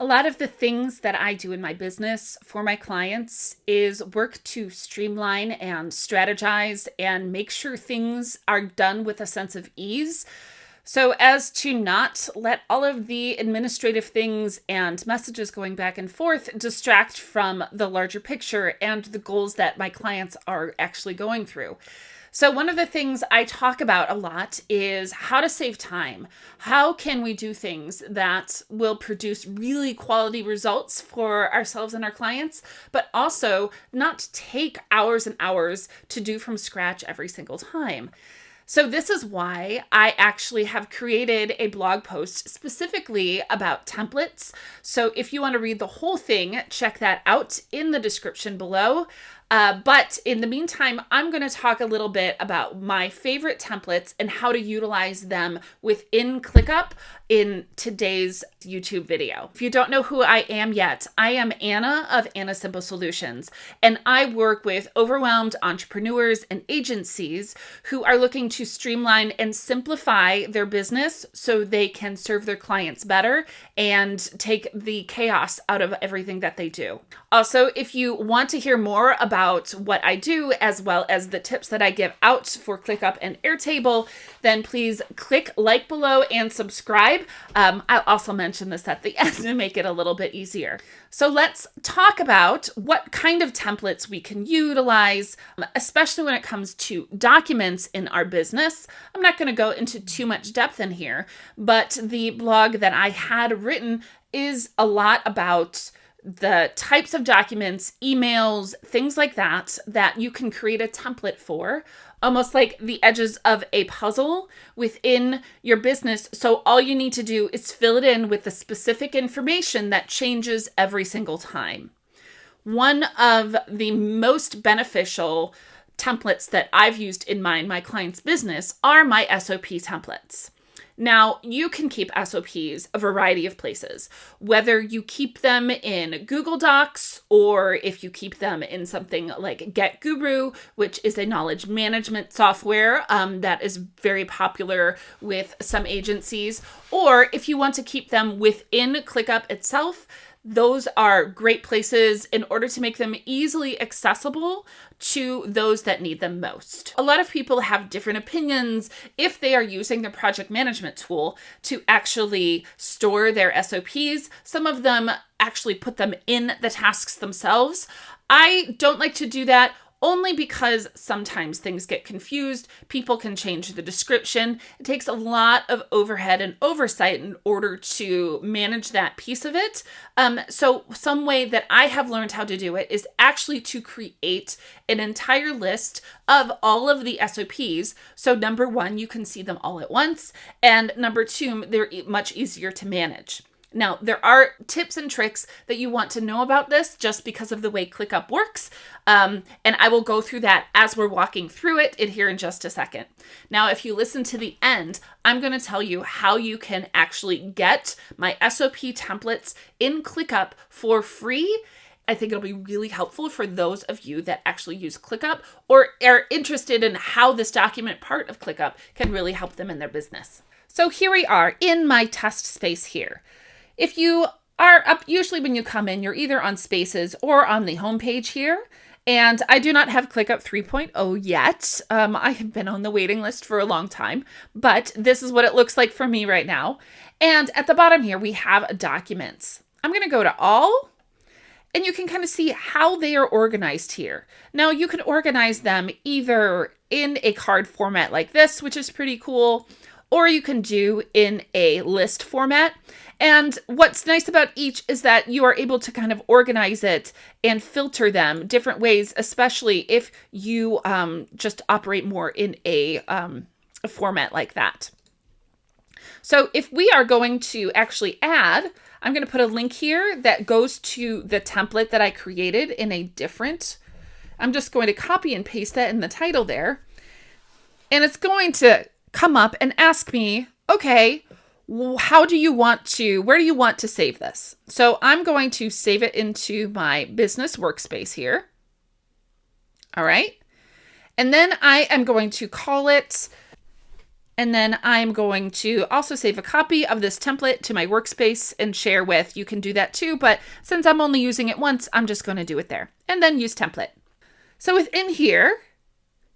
lot of the things that I do in my business for my clients is work to streamline and strategize and make sure things are done with a sense of ease, so as to not let all of the administrative things and messages going back and forth distract from the larger picture and the goals that my clients are actually going through. So one of the things I talk about a lot is how to save time. How can we do things that will produce really quality results for ourselves and our clients, but also not take hours and hours to do from scratch every single time? So this is why I actually have created a blog post specifically about templates. So if you want to read the whole thing, check that out in the description below. But in the meantime, I'm going to talk a little bit about my favorite templates and how to utilize them within ClickUp in today's YouTube video. If you don't know who I am yet, I am Anna of Anna Simple Solutions, and I work with overwhelmed entrepreneurs and agencies who are looking to streamline and simplify their business so they can serve their clients better and take the chaos out of everything that they do. Also, if you want to hear more about what I do, as well as the tips that I give out for ClickUp and Airtable, then please click like below and subscribe. I'll also mention this at the end to make it a little bit easier. So let's talk about what kind of templates we can utilize, especially when it comes to documents in our business. I'm not going to go into too much depth in here, but the blog that I had written is a lot about the types of documents, emails, things like that you can create a template for, almost like the edges of a puzzle within your business. So all you need to do is fill it in with the specific information that changes every single time. One of the most beneficial templates that I've used in my client's business are my SOP templates. Now, you can keep SOPs a variety of places, whether you keep them in Google Docs or if you keep them in something like Get Guru, which is a knowledge management software that is very popular with some agencies, or if you want to keep them within ClickUp itself. Those are great places in order to make them easily accessible to those that need them most. A lot of people have different opinions if they are using the project management tool to actually store their SOPs. Some of them actually put them in the tasks themselves. I don't like to do that, only because sometimes things get confused. People can change the description. It takes a lot of overhead and oversight in order to manage that piece of it. So some way that I have learned how to do it is actually to create an entire list of all of the SOPs. So number one, you can see them all at once. And number two, they're much easier to manage. Now, there are tips and tricks that you want to know about this just because of the way ClickUp works, and I will go through that as we're walking through it here in just a second. Now, if you listen to the end, I'm going to tell you how you can actually get my SOP templates in ClickUp for free. I think it'll be really helpful for those of you that actually use ClickUp or are interested in how this document part of ClickUp can really help them in their business. So here we are in my test space here. If you are up, usually when you come in, you're either on Spaces or on the homepage here. And I do not have ClickUp 3.0 yet. I have been on the waiting list for a long time, but this is what it looks like for me right now. And at the bottom here, we have documents. I'm going to go to all, and you can kind of see how they are organized here. Now, you can organize them either in a card format like this, which is pretty cool, or you can do in a list format. And what's nice about each is that you are able to kind of organize it and filter them different ways, especially if you just operate more in a format like that. So if we are going to actually add, I'm going to put a link here that goes to the template that I created in a different, I'm just going to copy and paste that in the title there. And it's going to come up and ask me, okay, where do you want to save this? So I'm going to save it into my business workspace here. All right. And then I am going to call it And then I'm going to also save a copy of this template to my workspace and share with. You can do that too, but since I'm only using it once, I'm just going to do it there. And then use template. So within here,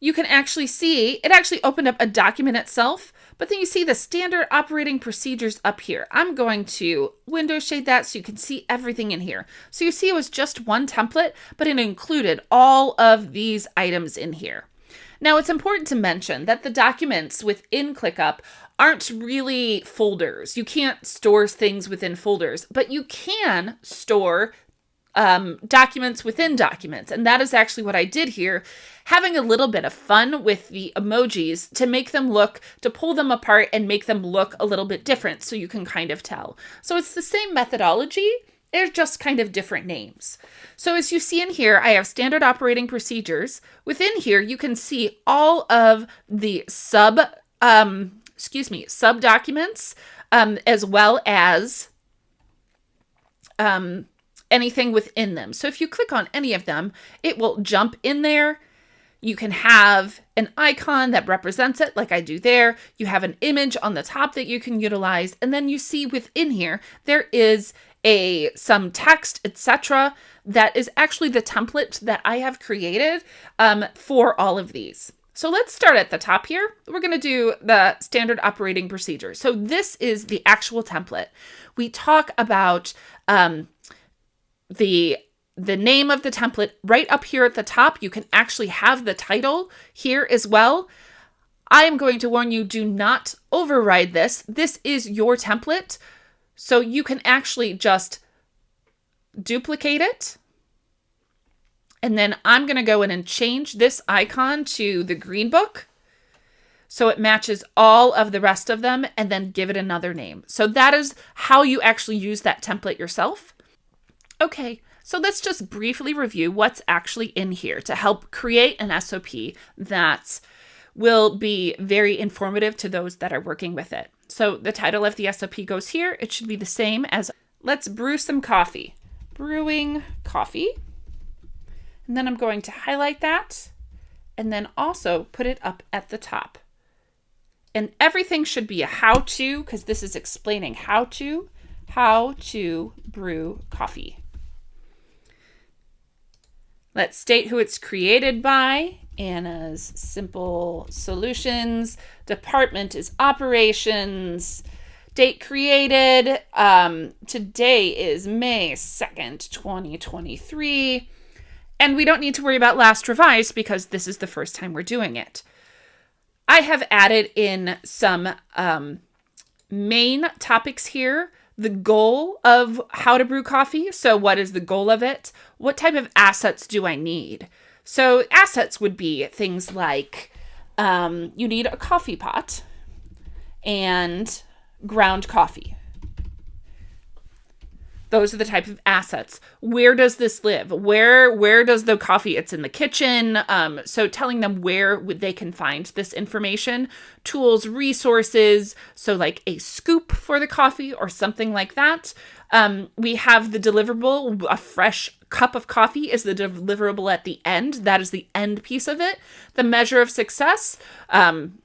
you can actually see, it actually opened up a document itself, but then you see the standard operating procedures up here. I'm going to window shade that so you can see everything in here. So you see it was just one template, but it included all of these items in here. Now, it's important to mention that the documents within ClickUp aren't really folders. You can't store things within folders, but you can store documents within documents. And that is actually what I did here, having a little bit of fun with the emojis to make them look, to pull them apart and make them look a little bit different so you can kind of tell. So it's the same methodology. They're just kind of different names. So as you see in here, I have standard operating procedures. Within here, you can see all of the sub documents, as well as anything within them. So if you click on any of them, it will jump in there. You can have an icon that represents it, like I do there. You have an image on the top that you can utilize. And then you see within here, there is some text, etc. that is actually the template that I have created for all of these. So let's start at the top here. We're going to do the standard operating procedure. So this is the actual template. We talk about the name of the template right up here at the top. You can actually have the title here as well. I am going to warn you, do not override this. This is your template. So you can actually just duplicate it. And then I'm going to go in and change this icon to the green book so it matches all of the rest of them, and then give it another name. So that is how you actually use that template yourself. Okay, so let's just briefly review what's actually in here to help create an SOP that will be very informative to those that are working with it. So the title of the SOP goes here. It should be the same as let's brew some coffee. Brewing coffee. And then I'm going to highlight that and then also put it up at the top. And everything should be a how-to, because this is explaining how to brew coffee. Let's state who it's created by. Anna's Simple Solutions. Department is Operations. Date created. Today is May 2nd, 2023. And we don't need to worry about last revised because this is the first time we're doing it. I have added in some main topics here. The goal of how to brew coffee. So what is the goal of it? What type of assets do I need? So assets would be things like you need a coffee pot and ground coffee. Those are the type of assets. Where does this live? Where does the coffee? It's in the kitchen. So telling them where they can find this information. Tools, resources. So like a scoop for the coffee or something like that. We have the deliverable. A fresh cup of coffee is the deliverable at the end. That is the end piece of it. The measure of success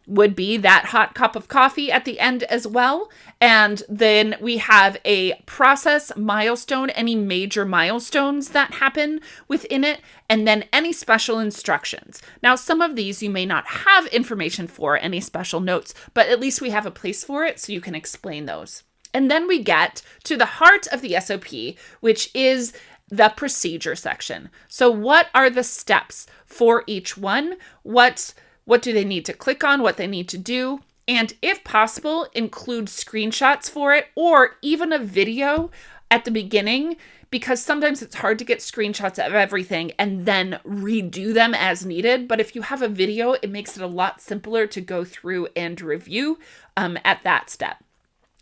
would be that hot cup of coffee at the end as well. And then we have a process milestone, any major milestones that happen within it, and then any special instructions. Now, some of these you may not have information for, any special notes, but at least we have a place for it so you can explain those. And then we get to the heart of the SOP, which is the procedure section. So what are the steps for each one? What do they need to click on? What they need to do? And if possible, include screenshots for it or even a video at the beginning, because sometimes it's hard to get screenshots of everything and then redo them as needed. But if you have a video, it makes it a lot simpler to go through and review at that step.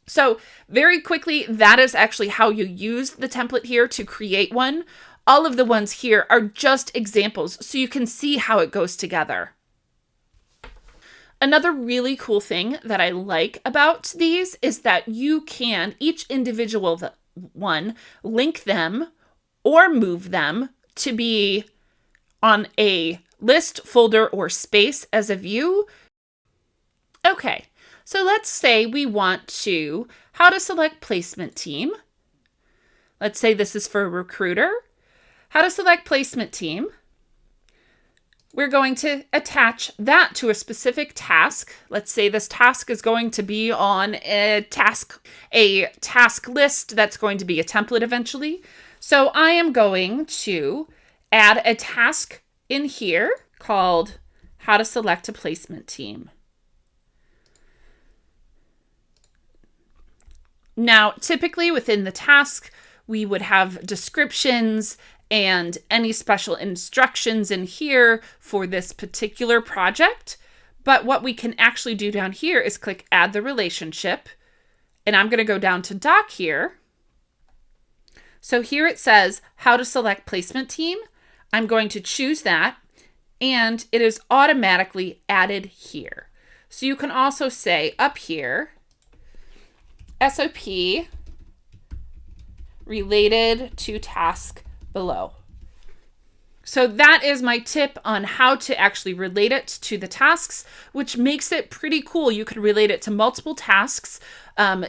So very quickly, that is actually how you use the template here to create one. All of the ones here are just examples, so you can see how it goes together. Another really cool thing that I like about these is that you can, each individual one, link them or move them to be on a list, folder, or space as a view. Okay. So let's say we want to, how to select placement team. Let's say this is for a recruiter. How to select placement team. We're going to attach that to a specific task. Let's say this task is going to be on a task list that's going to be a template eventually. So I am going to add a task in here called how to select a placement team. Now, typically within the task, we would have descriptions and any special instructions in here for this particular project. But what we can actually do down here is click add the relationship. And I'm going to go down to doc here. So here it says how to select placement team. I'm going to choose that and it is automatically added here. So you can also say up here, SOP related to task below. So that is my tip on how to actually relate it to the tasks, which makes it pretty cool. You can relate it to multiple tasks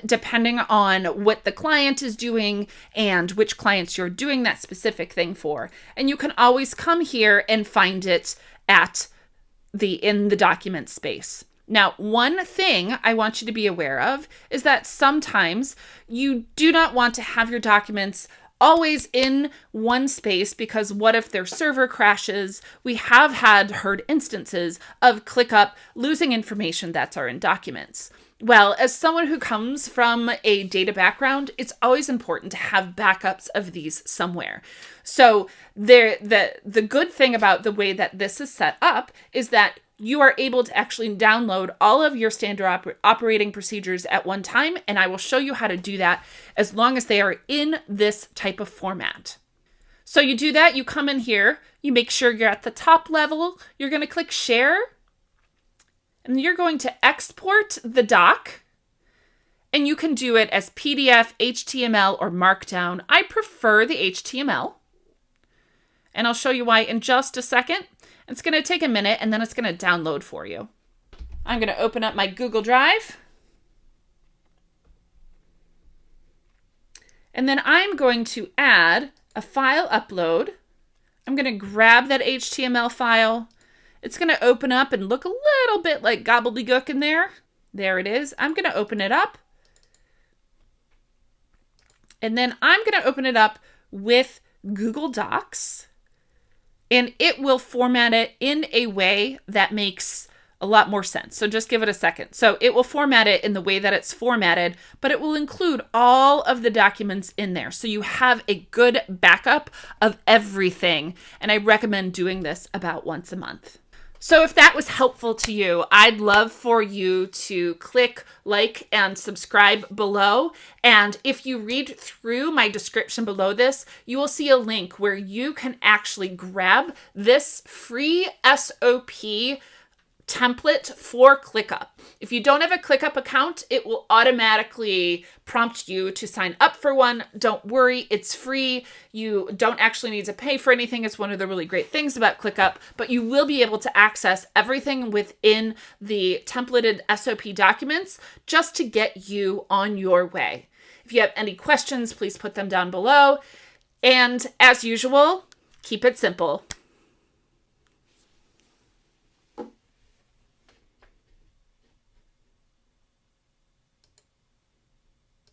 depending on what the client is doing and which clients you're doing that specific thing for. And you can always come here and find it in the document space. Now, one thing I want you to be aware of is that sometimes you do not want to have your documents always in one space, because what if their server crashes? We have heard instances of ClickUp losing information that's in documents. Well, as someone who comes from a data background, it's always important to have backups of these somewhere. So the good thing about the way that this is set up is that you are able to actually download all of your standard operating procedures at one time, and I will show you how to do that as long as they are in this type of format. So you do that, you come in here, you make sure you're at the top level, you're going to click share, and you're going to export the doc, and you can do it as PDF, HTML, or Markdown. I prefer the HTML, and I'll show you why in just a second. It's going to take a minute and then it's going to download for you. I'm going to open up my Google Drive. And then I'm going to add a file upload. I'm going to grab that HTML file. It's going to open up and look a little bit like gobbledygook in there. There it is. I'm going to open it up. And then I'm going to open it up with Google Docs. And it will format it in a way that makes a lot more sense. So just give it a second. So it will format it in the way that it's formatted, but it will include all of the documents in there. So you have a good backup of everything. And I recommend doing this about once a month. So if that was helpful to you, I'd love for you to click like and subscribe below. And if you read through my description below this, you will see a link where you can actually grab this free SOP template for ClickUp. If you don't have a ClickUp account, it will automatically prompt you to sign up for one. Don't worry, it's free. You don't actually need to pay for anything. It's one of the really great things about ClickUp, but you will be able to access everything within the templated SOP documents just to get you on your way. If you have any questions, please put them down below. And as usual, keep it simple.